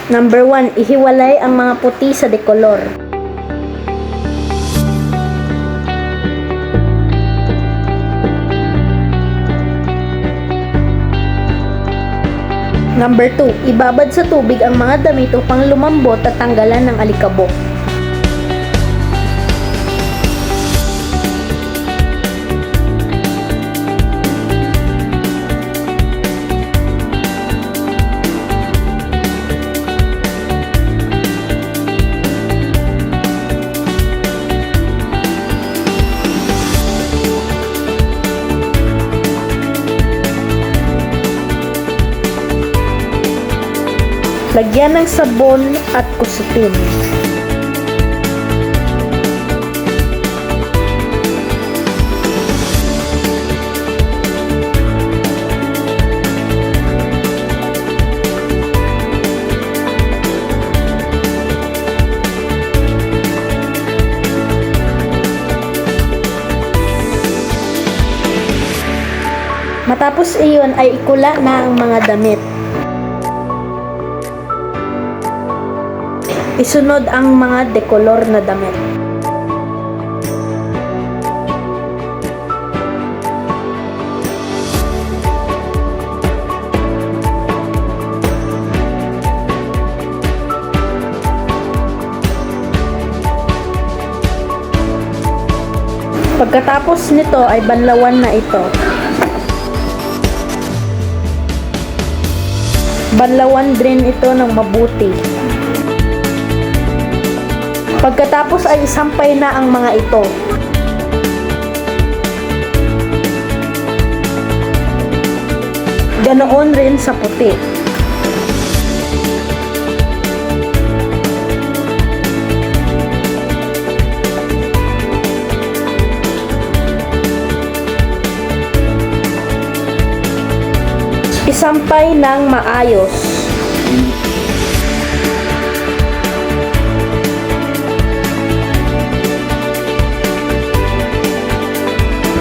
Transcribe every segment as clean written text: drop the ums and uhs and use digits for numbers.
Number 1, ihiwalay ang mga puti sa dekolor. Number 2, ibabad sa tubig ang mga damit upang lumambot at tanggalan ng alikabok. Lagyan ng sabon at kusutin. Matapos iyon ay ikula na ang mga damit. Isunod ang mga dekolor na damit. Pagkatapos nito ay banlawan na ito. Banlawan din ito ng mabuti. Pagkatapos ay isampay na ang mga ito. Ganoon rin sa puti. Isampay ng maayos.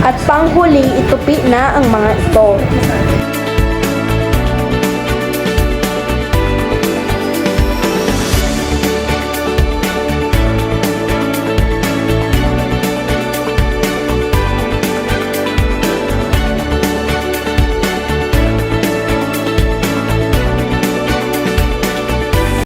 At panghuli, itupi na ang mga ito.